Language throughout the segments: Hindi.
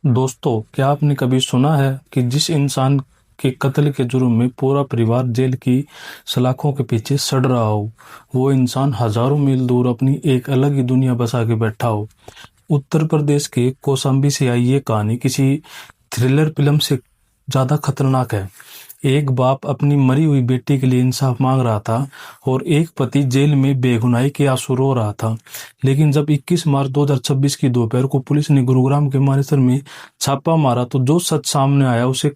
दोस्तों, क्या आपने कभी सुना है कि जिस इंसान के कत्ल के जुर्म में पूरा परिवार जेल की सलाखों के पीछे सड़ रहा हो, वो इंसान हजारों मील दूर अपनी एक अलग ही दुनिया बसा के बैठा हो। उत्तर प्रदेश के कौशाम्बी से आई ये कहानी किसी थ्रिलर फिल्म से ज्यादा खतरनाक है। एक बाप अपनी मरी हुई बेटी के लिए इंसाफ मांग रहा था और एक पति जेल में बेगुनाही के आंसू रो रहा था। लेकिन जब 21 मार्च 2026 की दोपहर को पुलिस ने गुरुग्राम के मानेसर में छापा मारा तो जो सच सामने आया उसे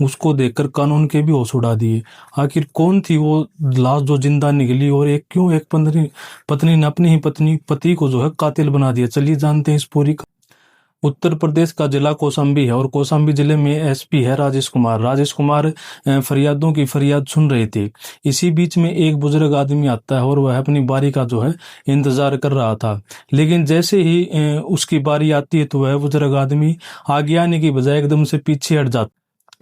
उसको देखकर कानून के भी होश उड़ा दिए। आखिर कौन थी वो लाश जो जिंदा निकली और क्यों एक पत्नी पत्नी ने अपनी ही पति को जो है कातिल बना दिया। चलिए जानते हैं इस पूरी। उत्तर प्रदेश का जिला कौशाम्बी है और कौशाम्बी जिले में एसपी है राजेश कुमार। राजेश कुमार फरियादों की फरियाद सुन रहे थे। इसी बीच में एक बुजुर्ग आदमी आता है और वह अपनी बारी का जो है इंतजार कर रहा था। लेकिन जैसे ही उसकी बारी आती है तो वह बुजुर्ग आदमी आगे आने की बजाय एकदम से पीछे हट जाता।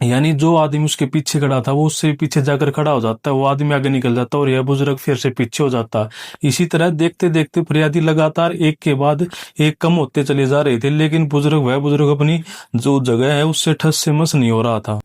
यानी जो आदमी उसके पीछे खड़ा था वो उससे पीछे जाकर खड़ा हो जाता है, वो आदमी आगे निकल जाता है और यह बुजुर्ग फिर से पीछे हो जाता है। इसी तरह देखते देखते फरियादी लगातार एक के बाद एक कम होते चले जा रहे थे, लेकिन वह बुजुर्ग अपनी जो जगह है उससे ठस से मस नहीं हो रहा था।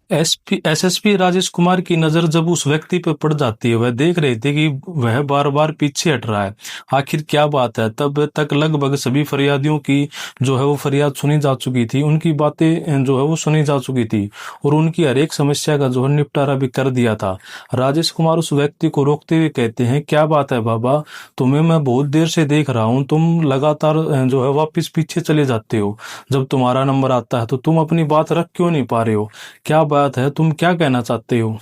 एसएसपी राजेश कुमार की नजर जब उस व्यक्ति पर पड़ जाती है, वह देख रहे थे कि वह बार बार पीछे हट रहा है। आखिर क्या बात है। तब तक लगभग सभी फरियादियों की जो है वो फरियाद सुनी जा चुकी थी, उनकी बातें जो है वो सुनी जा चुकी थी और उनकी हर एक समस्या का जो है निपटारा भी कर दिया था। राजेश कुमार उस व्यक्ति को रोकते हुए कहते हैं, क्या बात है बाबा, तुम्हें मैं बहुत देर से देख रहा हूँ, तुम लगातार जो है वापिस पीछे चले जाते हो। जब तुम्हारा नंबर आता है तो तुम अपनी बात रख क्यों नहीं पा रहे हो? क्या बात है, तुम क्या कहना चाहते हो?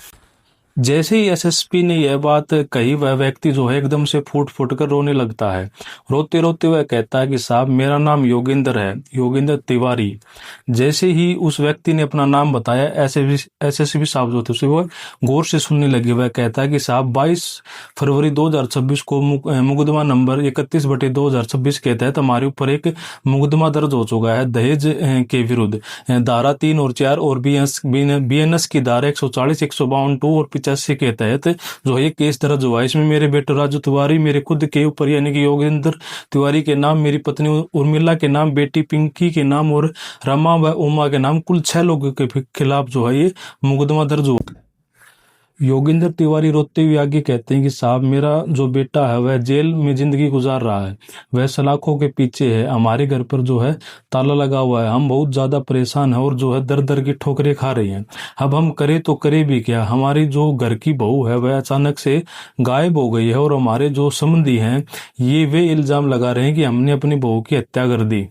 जैसे ही एसएसपी ने यह बात कही, वह व्यक्ति जो है एकदम से फूट फूट कर रोने लगता है। रोते रोते वह कहता है कि साहब, मेरा नाम योगेंद्र है, योगेंद्र तिवारी। जैसे ही उस व्यक्ति ने अपना नाम बताया, एसएसपी साहब जो थे उसे वो गौर से सुनने लगे। वह कहता है कि साहब, 22 फरवरी 2026 को मुकदमा नंबर 31/2026 के तहत हमारे ऊपर एक मुकदमा दर्ज हो चुका है दहेज के विरुद्ध। धारा 3 और 4 और बीएनएस की धारा 140, 152 और 85 के तहत जो है केस दर्ज हुआ है। इसमें मेरे बेटे राजू तिवारी, मेरे खुद के ऊपर यानी कि योगेंद्र तिवारी के नाम, मेरी पत्नी उर्मिला के नाम, बेटी पिंकी के नाम और रमा व उमा के नाम, कुल 6 लोगों के खिलाफ जो है ये मुकदमा दर्ज हुआ। योगेंद्र तिवारी रोते हुए आगे कहते हैं कि साहब, मेरा जो बेटा है वह जेल में जिंदगी गुजार रहा है, वह सलाखों के पीछे है, हमारे घर पर जो है ताला लगा हुआ है, हम बहुत ज्यादा परेशान हैं और जो है दर दर की ठोकरें खा रही हैं। अब हम करें तो करें भी क्या? हमारी जो घर की बहू है वह अचानक से गायब हो गई है और हमारे जो संबंधी हैं ये वे इल्जाम लगा रहे हैं कि हमने अपनी बहू की हत्या कर दी।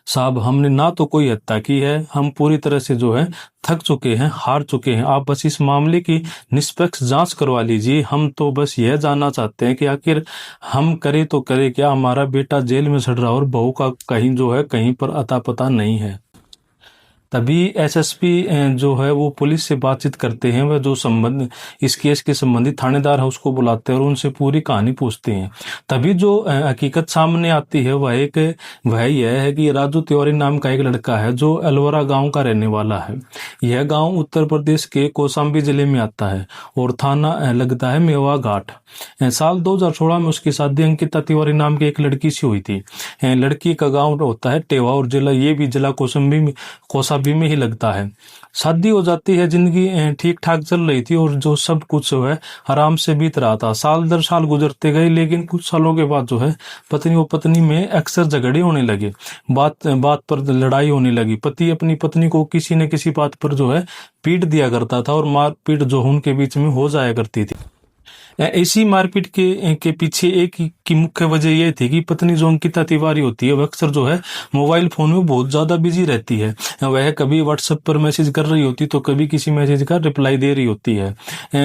साहब, हमने ना तो कोई हत्या की है, हम पूरी तरह से जो है थक चुके हैं, हार चुके हैं। आप बस इस मामले की निष्पक्ष जांच करवा लीजिए। हम तो बस यह जानना चाहते हैं कि आखिर हम करें तो करें क्या? हमारा बेटा जेल में सड़ रहा और बहू का कहीं जो है कहीं पर अता पता नहीं है। तभी एसएसपी जो है वो पुलिस से बातचीत करते हैं। वह जो संबंध इस केस के संबंधित थानेदार है उसको बुलाते हैं और उनसे पूरी कहानी पूछते हैं। तभी जो हकीकत सामने आती है वह यह है कि राजू तिवारी नाम का एक लड़का है जो अलवरा गांव का रहने वाला है। यह गांव उत्तर प्रदेश के कौशाम्बी जिले में आता है और थाना लगता है मेवा घाट। साल 2016 में उसकी शादी अंकिता तिवारी नाम की एक लड़की से हुई थी। लड़की का गांव होता है टेवा और ये भी जिला कौशाम्बी में ही लगता है। शादी हो जाती है, जिंदगी ठीक ठाक चल रही थी और जो सब कुछ जो है आराम से बीत रहा था। साल दर साल गुजरते गए, लेकिन कुछ सालों के बाद जो है पत्नी में अक्सर झगड़े होने लगे, बात बात पर लड़ाई होने लगी। पति अपनी पत्नी को किसी न किसी बात पर जो है पीट दिया करता था और मारपीट जो उनके बीच में हो जाया करती थी। इसी मारपीट के पीछे एक की मुख्य वजह यह थी कि पत्नी जो अंकिता तिवारी होती है वह अक्सर जो है मोबाइल फोन में बहुत ज्यादा बिजी रहती है। वह कभी व्हाट्सएप पर मैसेज कर रही होती तो कभी किसी मैसेज का रिप्लाई दे रही होती है,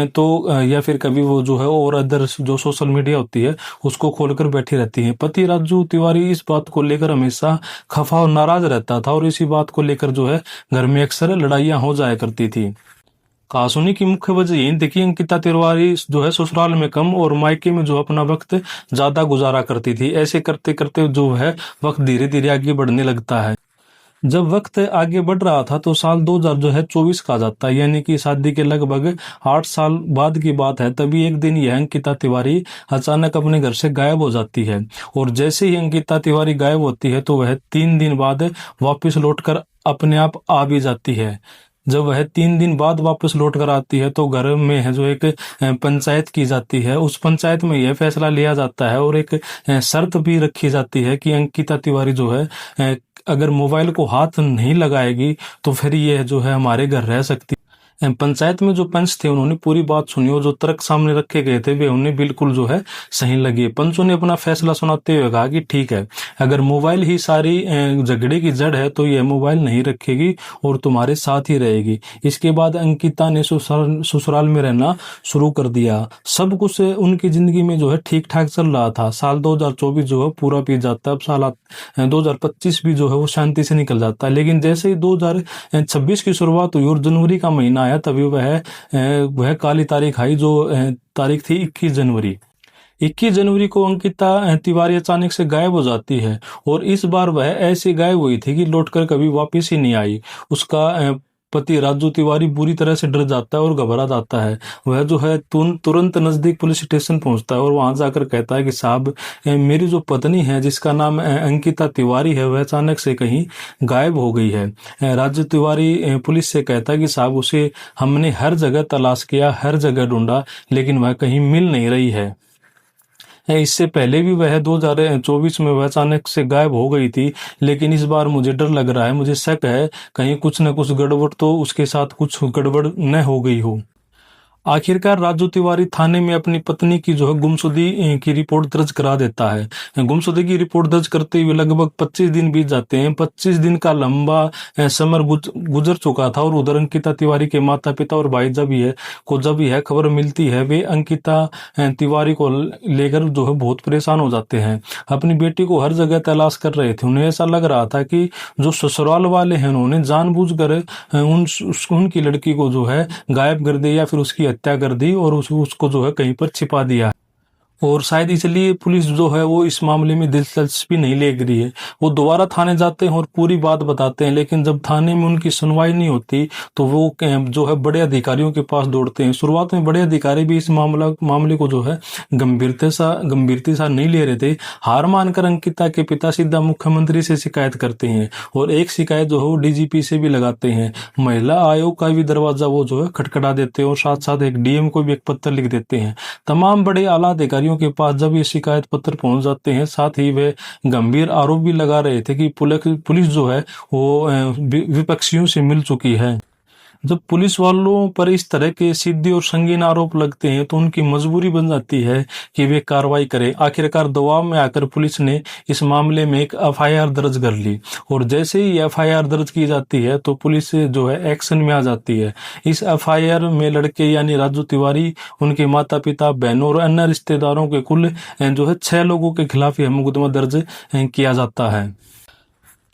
तो या फिर कभी वो जो है और अदर जो सोशल मीडिया होती है उसको खोलकर बैठी रहती है। पति राजू तिवारी इस बात को लेकर हमेशा खफा और नाराज रहता था और इसी बात को लेकर जो है घर में अक्सर लड़ाइयां हो जाया करती थी। कहासुनी की मुख्य वजह यही थी कि अंकिता तिवारी जो है ससुराल में कम और मायके में जो अपना वक्त ज्यादा गुजारा करती थी। ऐसे करते करते जो है वक्त धीरे धीरे आगे बढ़ने लगता है। जब वक्त आगे बढ़ रहा था तो साल 2000 जो है 24 का आ जाता है, यानी कि शादी के लगभग 8 साल बाद की बात है। तभी एक दिन यह अंकिता तिवारी अचानक अपने घर से गायब हो जाती है। और जैसे ही अंकिता तिवारी गायब होती है तो वह 3 दिन बाद वापस लौटकर अपने आप आ भी जाती है। जब वह 3 दिन बाद वापस लौट कर आती है तो घर में है जो एक पंचायत की जाती है। उस पंचायत में यह फैसला लिया जाता है और एक शर्त भी रखी जाती है कि अंकिता तिवारी जो है अगर मोबाइल को हाथ नहीं लगाएगी तो फिर यह जो है हमारे घर रह सकती। पंचायत में जो पंच थे उन्होंने पूरी बात सुनी और जो तर्क सामने रखे गए थे वे उन्हें बिल्कुल जो है सही लगे। पंचों ने अपना फैसला सुनाते हुए कहा कि ठीक है, अगर मोबाइल ही सारी झगड़े की जड़ है तो यह मोबाइल नहीं रखेगी और तुम्हारे साथ ही रहेगी। इसके बाद अंकिता ने ससुराल में रहना शुरू कर दिया। सब कुछ उनकी जिंदगी में जो है ठीक ठाक चल रहा था। साल 2024 जो है पूरा बीत जाता है। अब साल 2025 भी जो है वो शांति से निकल जाता है। लेकिन जैसे ही 2026 की शुरुआत हुई और जनवरी का महीना आया तभी वह काली तारीख आई, जो तारीख थी 21 जनवरी। 21 जनवरी को अंकिता तिवारी अचानक से गायब हो जाती है और इस बार वह ऐसे गायब हुई थी कि लौटकर कभी वापस ही नहीं आई। उसका पति राजू तिवारी बुरी तरह से डर जाता है और घबरा जाता है। वह जो है तुरंत नजदीक पुलिस स्टेशन पहुंचता है और वहां जाकर कहता है कि साहब, मेरी जो पत्नी है जिसका नाम अंकिता तिवारी है वह अचानक से कहीं गायब हो गई है। राजू तिवारी पुलिस से कहता है कि साहब, उसे हमने हर जगह तलाश किया, हर जगह ढूंढा, लेकिन वह कहीं मिल नहीं रही है। इससे पहले भी वह 2024 में वह अचानक से गायब हो गई थी, लेकिन इस बार मुझे डर लग रहा है, मुझे शक है कहीं कुछ न कुछ गड़बड़ तो उसके साथ कुछ गड़बड़ न हो गई हो। आखिरकार राजू तिवारी थाने में अपनी पत्नी की जो है गुमशुदगी की रिपोर्ट दर्ज करा देता है। गुमशुदगी की रिपोर्ट दर्ज करते हुए लगभग 25 दिन बीत जाते हैं। 25 दिन का लंबा समय गुजर चुका था और उधर अंकिता तिवारी के माता पिता और भाई जब यह खबर मिलती है वे अंकिता तिवारी को लेकर जो है बहुत परेशान हो जाते हैं। अपनी बेटी को हर जगह तलाश कर रहे थे। उन्हें ऐसा लग रहा था कि जो ससुराल वाले हैं उन्होंने जानबूझकर उनकी लड़की को जो है गायब कर दिया या फिर उसकी हत्या कर दी और उसको जो है कहीं पर छिपा दिया। और शायद इसलिए पुलिस जो है वो इस मामले में दिलचस्पी नहीं ले रही है। वो दोबारा थाने जाते हैं और पूरी बात बताते हैं, लेकिन जब थाने में उनकी सुनवाई नहीं होती तो वो जो है बड़े अधिकारियों के पास दौड़ते हैं। शुरुआत में बड़े अधिकारी भी इस मामले को जो है गंभीरता सा नहीं ले रहे थे। हार मानकर अंकिता के पिता सीधा मुख्यमंत्री से शिकायत करते हैं और एक शिकायत जो है वो डीजीपी से भी लगाते हैं। महिला आयोग का भी दरवाजा वो जो है खटखटा देते हैं और साथ साथ एक डीएम को भी एक पत्र लिख देते हैं। तमाम बड़े आला अधिकारियों के पास जब ये शिकायत पत्र पहुंच जाते हैं, साथ ही वे गंभीर आरोप भी लगा रहे थे कि पुलिस जो है वो विपक्षियों से मिल चुकी है। जब पुलिस वालों पर इस तरह के सीधे और संगीन आरोप लगते हैं तो उनकी मजबूरी बन जाती है कि वे कार्रवाई करें। आखिरकार दबाव में आकर पुलिस ने इस मामले में एक एफआईआर दर्ज कर ली और जैसे ही एफआईआर दर्ज की जाती है तो पुलिस जो है एक्शन में आ जाती है। इस एफआईआर में लड़के यानी राजू तिवारी, उनके माता पिता, बहनों और अन्य रिश्तेदारों के कुल जो है 6 लोगों के खिलाफ यह मुकदमा दर्ज किया जाता है।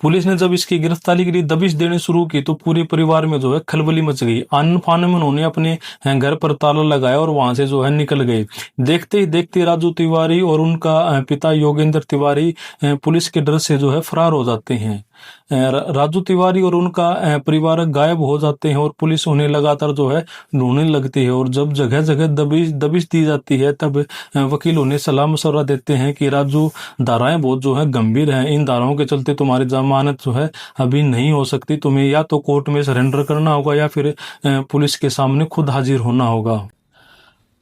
पुलिस ने जब इसकी गिरफ्तारी के लिए दबिश देनी शुरू की तो पूरे परिवार में जो है खलबली मच गई। आनन फानन में उन्होंने अपने घर पर ताला लगाया और वहां से जो है निकल गए। देखते ही देखते राजू तिवारी और उनका पिता योगेंद्र तिवारी पुलिस के डर से जो है फरार हो जाते हैं। राजू तिवारी और उनका परिवार गायब हो जाते हैं और पुलिस उन्हें लगातार जो है ढूंढने लगती है। और जब जगह जगह दबिश दी जाती है तब वकील उन्हें सलाह मशवरा देते हैं कि राजू, धाराएं बहुत जो है गंभीर हैं, इन धाराओं के चलते तुम्हारी जमानत जो है अभी नहीं हो सकती, तुम्हें या तो कोर्ट में सरेंडर करना होगा या फिर पुलिस के सामने खुद हाजिर होना होगा।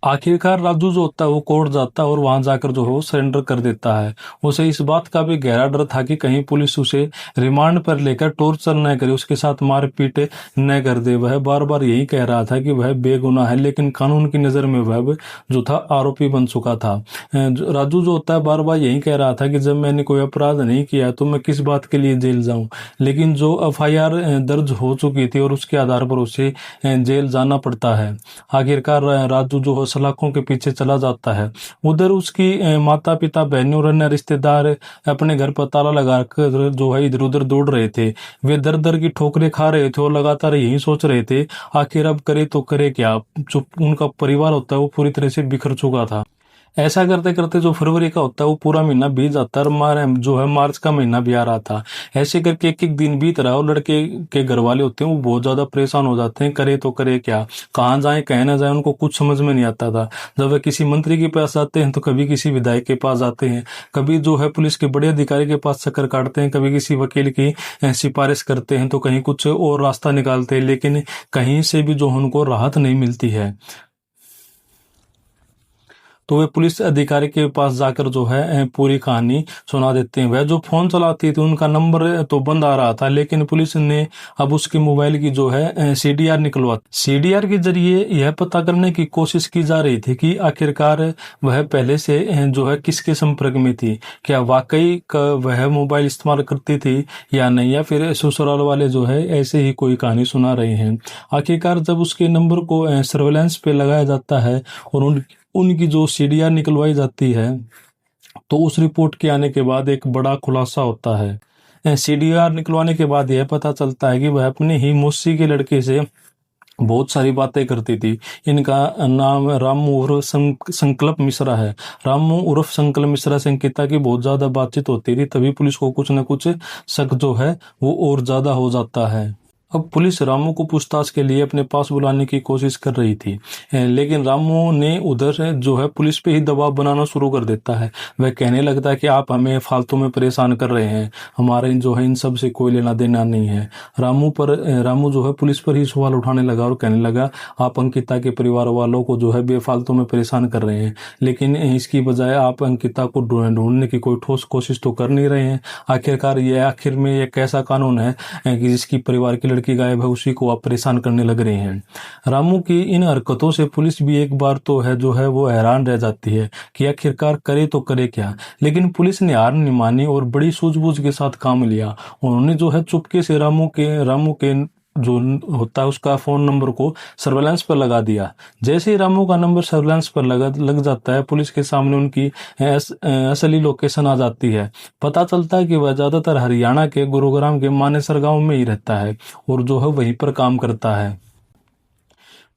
आखिरकार राजू जो होता है वो कोर्ट जाता है और वहां जाकर जो है वो सरेंडर कर देता है। उसे इस बात का भी गहरा डर था कि कहीं पुलिस उसे रिमांड पर लेकर टॉर्चर न करे, उसके साथ मारपीट न कर दे। वह बार बार यही कह रहा था कि वह बेगुनाह है, लेकिन कानून की नजर में वह जो था आरोपी बन चुका था। राजू जो होता है बार बार यही कह रहा था कि जब मैंने कोई अपराध नहीं किया तो मैं किस बात के लिए जेल जाऊं, लेकिन जो एफआईआर दर्ज हो चुकी थी और उसके आधार पर उसे जेल जाना पड़ता है। आखिरकार राजू जो सलाखों के पीछे चला जाता है। उधर उसकी माता पिता, बहनों और अन्य रिश्तेदार अपने घर पर ताला लगाकर जो है इधर उधर दौड़ रहे थे। वे दर दर की ठोकरें खा रहे थे और लगातार यही सोच रहे थे आखिर अब करे तो करे क्या। जो उनका परिवार होता है वो पूरी तरह से बिखर चुका था। ऐसा करते करते जो फरवरी का होता है वो पूरा महीना बीत जाता है और जो है मार्च का महीना भी आ रहा था। ऐसे करके एक एक दिन बीत रहा है और लड़के के घर वाले होते हैं वो बहुत ज्यादा परेशान हो जाते हैं, करे तो करे क्या, कहाँ जाए कहे ना जाए, उनको कुछ समझ में नहीं आता था। जब वे किसी मंत्री के पास जाते हैं तो कभी किसी विधायक के पास जाते हैं, कभी जो है पुलिस के बड़े अधिकारी के पास चक्कर काटते हैं, कभी किसी वकील की सिफारिश करते हैं, तो कहीं कुछ और रास्ता निकालते हैं, लेकिन कहीं से भी जो उनको राहत नहीं मिलती है। तो वे पुलिस अधिकारी के पास जाकर जो है पूरी कहानी सुना देते हैं। वह जो फोन चलाती थी उनका नंबर तो बंद आ रहा था, लेकिन पुलिस ने अब उसके मोबाइल की जो है सीडीआर निकलवा, सीडीआर के जरिए यह पता करने की कोशिश की जा रही थी कि आखिरकार वह पहले से जो है किसके संपर्क में थी, क्या वाकई वह मोबाइल इस्तेमाल करती थी या नहीं, या फिर ससुराल वाले जो है ऐसे ही कोई कहानी सुना रहे हैं। आखिरकार जब उसके नंबर को सर्वेलेंस पे लगाया जाता है और उनकी जो सीडीआर निकलवाई जाती है, तो उस रिपोर्ट के आने के बाद एक बड़ा खुलासा होता है। सीडीआर निकलवाने के बाद यह पता चलता है कि वह अपने ही मौसी के लड़के से बहुत सारी बातें करती थी। इनका नाम रामू उर्फ संकल्प मिश्रा है। रामू उर्फ संकल्प मिश्रा से अंकिता की बहुत ज्यादा बातचीत होती थी, तभी पुलिस को कुछ न कुछ शक जो है वो और ज्यादा हो जाता है। अब पुलिस रामू को पूछताछ के लिए अपने पास बुलाने की कोशिश कर रही थी, लेकिन रामू ने उधर से जो है पुलिस पे ही दबाव बनाना शुरू कर देता है। वह कहने लगता है कि आप हमें फालतू में परेशान कर रहे हैं, हमारे जो है इन सब से कोई लेना देना नहीं है। रामू जो है पुलिस पर ही सवाल उठाने लगा और कहने लगा, आप अंकिता के परिवार वालों को जो है बेफालतू में परेशान कर रहे हैं, लेकिन इसकी बजाय आप अंकिता को ढूंढने की कोई ठोस कोशिश तो कर नहीं रहे हैं। आखिर में यह कैसा कानून है कि जिसकी परिवार की लड़की गायब है उसी को आप परेशान करने लग रहे हैं। रामू की इन हरकतों से पुलिस भी एक बार तो है जो है वो हैरान रह जाती है कि आखिरकार करे तो करे क्या, लेकिन पुलिस ने हार नहीं मानी और बड़ी सूझबूझ के साथ काम लिया। उन्होंने जो है चुपके से रामू के जो होता है उसका फोन नंबर को सर्वेलेंस पर लगा दिया। जैसे ही रामू का नंबर सर्वेलेंस पर लग जाता है, पुलिस के सामने उनकी असली लोकेशन आ जाती है। पता चलता है कि वह ज्यादातर हरियाणा के गुरुग्राम के मानेसर गांव में ही रहता है और जो है वहीं पर काम करता है।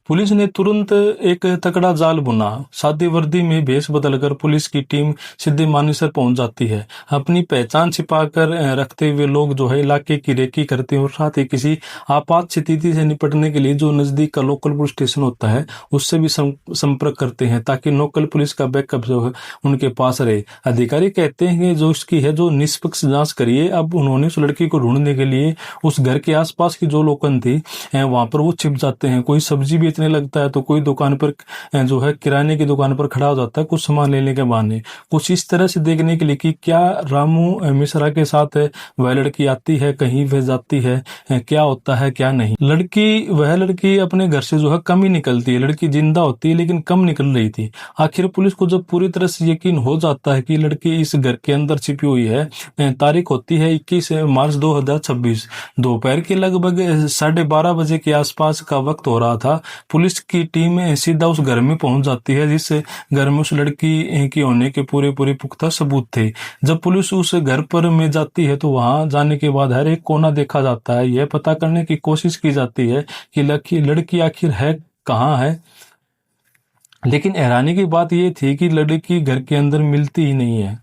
पुलिस ने तुरंत एक तकड़ा जाल बुना। सादी वर्दी में भेष बदलकर पुलिस की टीम सीधे मानेसर पहुंच जाती है। अपनी पहचान छिपाकर रखते हुए लोग जो है इलाके की रेकी करते हैं और साथ ही किसी आपात स्थिति से निपटने के लिए जो नजदीक का लोकल पुलिस स्टेशन होता है उससे भी संपर्क करते हैं, ताकि लोकल पुलिस का बैकअप जो है उनके पास रहे। अधिकारी कहते हैं कि जो इसकी है जो निष्पक्ष जांच करिए। अब उन्होंने उस लड़की को ढूंढने के लिए उस घर के आसपास की जो लोकल थी वहां पर वो छिप जाते हैं। कोई सब्जी बेचने लगता है तो कोई दुकान पर जो है किराने की दुकान पर खड़ा हो जाता है कुछ सामान लेने के बहाने, कुछ इस तरह से देखने के लिए कि क्या रामू मिश्रा के साथ वह लड़की आती है, कहीं वह जाती है, क्या होता है क्या नहीं। वह लड़की अपने घर से जो है कम ही निकलती है। लड़की जिंदा होती है लेकिन कम निकल रही थी। आखिर पुलिस को जब पूरी तरह से यकीन हो जाता है कि लड़की इस घर के अंदर छिपी हुई है, तारीख होती है 21 मार्च 2026, दोपहर के लगभग 12:30 बजे के आसपास का वक्त हो रहा था। पुलिस की टीम सीधा उस घर में पहुंच जाती है जिस घर में उस लड़की की होने के पूरे पुख्ता सबूत थे। जब पुलिस उस घर पर में जाती है तो वहां जाने के बाद हर एक कोना देखा जाता है। यह पता करने की कोशिश की जाती है कि लड़की आखिर है कहाँ है, लेकिन हैरानी की बात यह थी कि लड़की घर के अंदर मिलती ही नहीं है।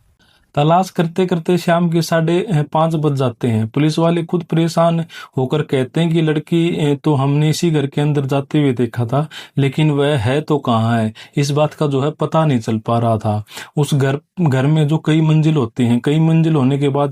तलाश करते करते शाम के 5:30 बज जाते हैं। पुलिस वाले खुद परेशान होकर कहते हैं कि लड़की तो हमने इसी घर के अंदर जाते हुए देखा था, लेकिन वह है तो कहाँ है, इस बात का जो है पता नहीं चल पा रहा था। उस घर में जो कई मंजिल होते हैं, कई मंजिल होने के बाद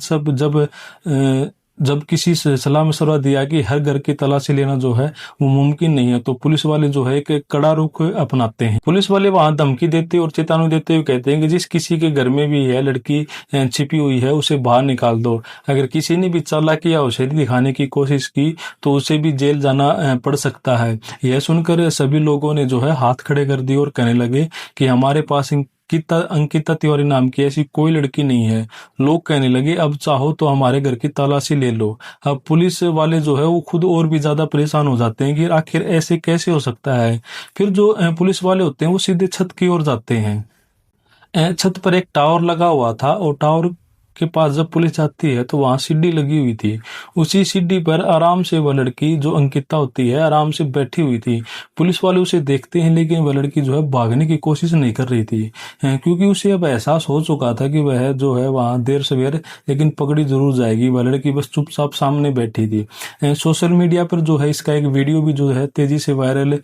जब किसी से सलाह मशवरा दिया कि हर घर की तलाशी लेना जो है वो मुमकिन नहीं है, तो पुलिस वाले जो है एक कड़ा रुख अपनाते हैं। पुलिस वाले वहां धमकी देते और चेतावनी देते हुए कहते हैं कि जिस किसी के घर में भी है लड़की छिपी हुई है उसे बाहर निकाल दो। अगर किसी ने भी चालाकी या होशियारी दिखाने की कोशिश की तो उसे भी जेल जाना पड़ सकता है। यह सुनकर सभी लोगों ने जो है हाथ खड़े कर दिए और कहने लगे कि हमारे पास अंकिता तिवारी नाम की ऐसी कोई लड़की नहीं है। लोग कहने लगे अब चाहो तो हमारे घर की तलाशी ले लो। अब पुलिस वाले जो है वो खुद और भी ज्यादा परेशान हो जाते हैं कि आखिर ऐसे कैसे हो सकता है। फिर जो पुलिस वाले होते हैं वो सीधे छत की ओर जाते हैं। छत पर एक टावर लगा हुआ था और टावर के पास जब पुलिस जाती है तो वहां सीढ़ी लगी हुई थी। उसी सीढ़ी पर आराम से वह लड़की जो अंकिता होती है आराम से बैठी हुई थी। पुलिस वाले उसे देखते हैं लेकिन वह लड़की जो है भागने की कोशिश नहीं कर रही थी, क्योंकि उसे अब एहसास हो चुका था कि वह जो है वहां देर सवेर लेकिन पकड़ी जरूर जाएगी। वह लड़की बस चुपचाप सामने बैठी थी। सोशल मीडिया पर जो है इसका एक वीडियो भी जो है तेजी से वायरल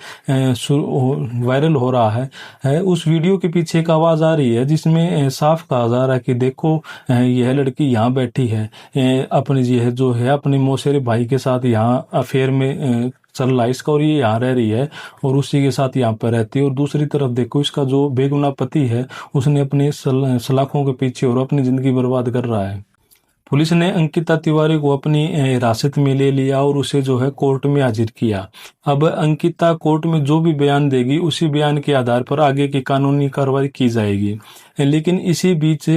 हो रहा है। उस वीडियो के पीछे एक आवाज आ रही है जिसमें साफ कहा जा रहा है कि देखो यह लड़की यहाँ बैठी है, अपनी यह जो है अपने मौसेरे भाई के साथ यहाँ अफेयर में चल रहा है इसका, और ये यहाँ रह रही है और उसी के साथ यहाँ पर रहती है। और दूसरी तरफ देखो इसका जो बेगुनाह पति है उसने अपने सलाखों के पीछे और अपनी जिंदगी बर्बाद कर रहा है। पुलिस ने अंकिता तिवारी को अपनी हिरासत में ले लिया और उसे जो है कोर्ट में हाजिर किया। अब अंकिता कोर्ट में जो भी बयान देगी उसी बयान के आधार पर आगे की कानूनी कार्रवाई की जाएगी। लेकिन इसी बीच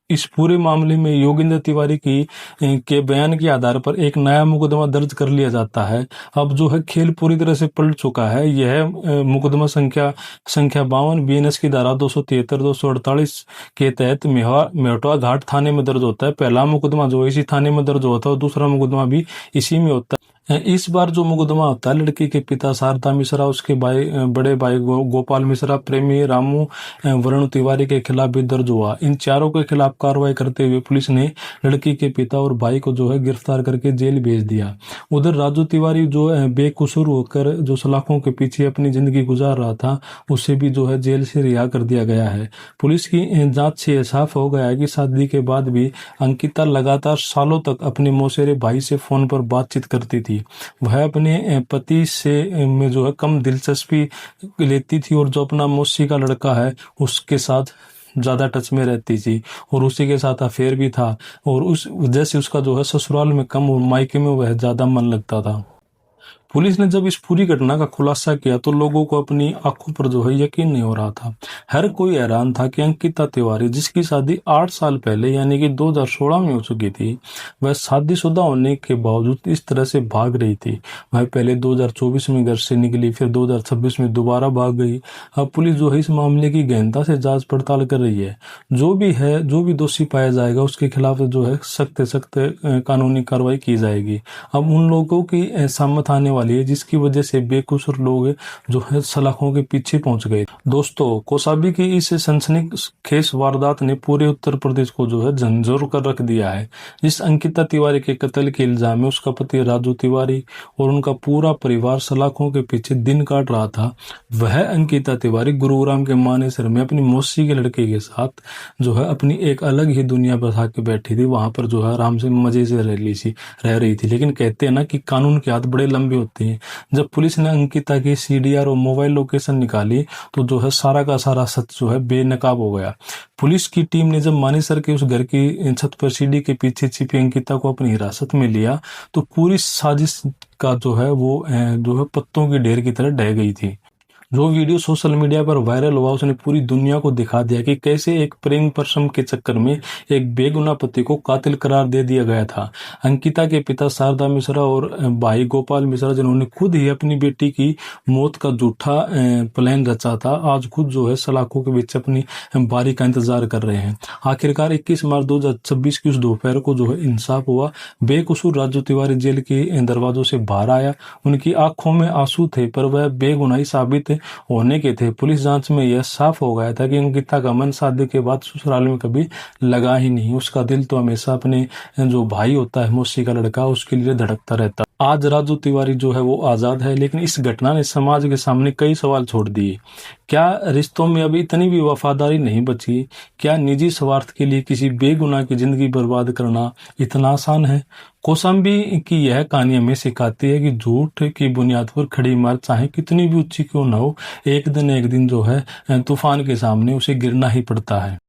इस पूरे मामले में योगेंद्र तिवारी की के बयान के आधार पर एक नया मुकदमा दर्ज कर लिया जाता है। अब जो है खेल पूरी तरह से पलट चुका है। यह मुकदमा संख्या 52 बीएनएस की धारा 273 248 के तहत मेहटवा घाट थाने में दर्ज होता है। पहला मुकदमा जो इसी थाने में दर्ज होता है और दूसरा मुकदमा भी इसी में होता है। इस बार जो मुकदमा होता है लड़की के पिता शारदा मिश्रा, उसके बड़े भाई गोपाल मिश्रा, प्रेमी रामू वरुण तिवारी के खिलाफ भी दर्ज हुआ। इन चारों के खिलाफ कार्रवाई करते हुए पुलिस ने लड़की के पिता और भाई को जो है गिरफ्तार करके जेल भेज दिया। उधर राजू तिवारी जो बेकसूर होकर जो सलाखों के पीछे अपनी जिंदगी गुजार रहा था उसे भी जो है जेल से रिहा कर दिया गया है। पुलिस की जांच से साफ हो गया है कि शादी के बाद भी अंकिता लगातार सालों तक अपने मौसेरे भाई से फोन पर बातचीत करती थी। वह अपने पति से में जो है कम दिलचस्पी लेती थी और जो अपना मौसी का लड़का है उसके साथ ज्यादा टच में रहती थी और उसी के साथ अफेयर भी था, और उस वजह से उसका जो है ससुराल में कम और मायके में वह ज्यादा मन लगता था। पुलिस ने जब इस पूरी घटना का खुलासा किया तो लोगों को अपनी आंखों पर जो है यकीन नहीं हो रहा था। हर कोई हैरान था कि अंकिता तिवारी जिसकी शादी 8 साल पहले यानी कि 2016 में हो चुकी थी, वह शादीशुदा होने के बावजूद इस तरह से भाग रही थी। वह पहले 2024 में घर से निकली, फिर 2026 में दोबारा भाग गई। अब पुलिस जो है इस मामले की गहनता से जांच पड़ताल कर रही है। जो भी दोषी पाया जाएगा उसके खिलाफ जो है सख्त सख्त कानूनी कार्रवाई की जाएगी। अब उन लोगों की सामत आने वाली है जिसकी वजह से बेकसूर लोग जो है सलाखों के पीछे पहुंच गए। दोस्तों, कौसाम्बी की इस सनसनीखेज वारदात ने पूरे उत्तर प्रदेश को जो है झंझोर कर रख दिया है। जिस अंकिता तिवारी के कत्ल के इल्जाम में उसका पति राजू तिवारी और उनका पूरा परिवार सलाखों के पीछे दिन काट रहा था, वह अंकिता तिवारी गुरुग्राम के मानेसर में अपनी मौसी के लड़के के साथ जो है अपनी एक अलग ही दुनिया बसा के बैठी थी। वहां पर जो है आराम से मजे से रह रही थी। लेकिन कहते हैं ना कि कानून के हाथ बड़े लंबे होते हैं। जब पुलिस ने अंकिता की सीडीआर और मोबाइल लोकेशन निकाली तो जो है सारा का सारा सच जो है बेनकाब हो गया। पुलिस की टीम ने जब मानेसर के उस घर की छत पर सीढ़ी के पीछे छिपी अंकिता को अपनी हिरासत में लिया तो पूरी साजिश का जो है वो जो है पत्तों की ढेर की तरह ढह गई थी। जो वीडियो सोशल मीडिया पर वायरल हुआ उसने पूरी दुनिया को दिखा दिया कि कैसे एक प्रेम प्रसंग के चक्कर में एक बेगुनाह पति को कातिल करार दे दिया गया था। अंकिता के पिता शारदा मिश्रा और भाई गोपाल मिश्रा जिन्होंने खुद ही अपनी बेटी की मौत का झूठा प्लान रचा था, आज खुद जो है सलाखों के बीच अपनी बारी का इंतजार कर रहे हैं। आखिरकार 21 मार्च 2026 की उस दोपहर को जो है इंसाफ हुआ। बेकसूर राजू तिवारी जेल के दरवाजों से बाहर आया। उनकी आंखों में आंसू थे पर वह बेगुनाही साबित होने के थे। पुलिस जांच में यह साफ हो गया था कि अंकिता का मन शादी के बाद ससुराल में कभी लगा ही नहीं। उसका दिल तो हमेशा अपने जो भाई होता है मौसी का लड़का उसके लिए धड़कता रहता। आज राजू तिवारी जो है वो आजाद है, लेकिन इस घटना ने समाज के सामने कई सवाल छोड़ दिए। क्या रिश्तों में अब इतनी भी वफादारी नहीं बची? क्या निजी स्वार्थ के लिए किसी बेगुनाह की जिंदगी बर्बाद करना इतना आसान है? कौशाम्बी की यह कहानी हमें सिखाती है कि झूठ की बुनियाद पर खड़ी इमारत चाहे कितनी भी ऊंची क्यों न हो, एक दिन जो है तूफान के सामने उसे गिरना ही पड़ता है।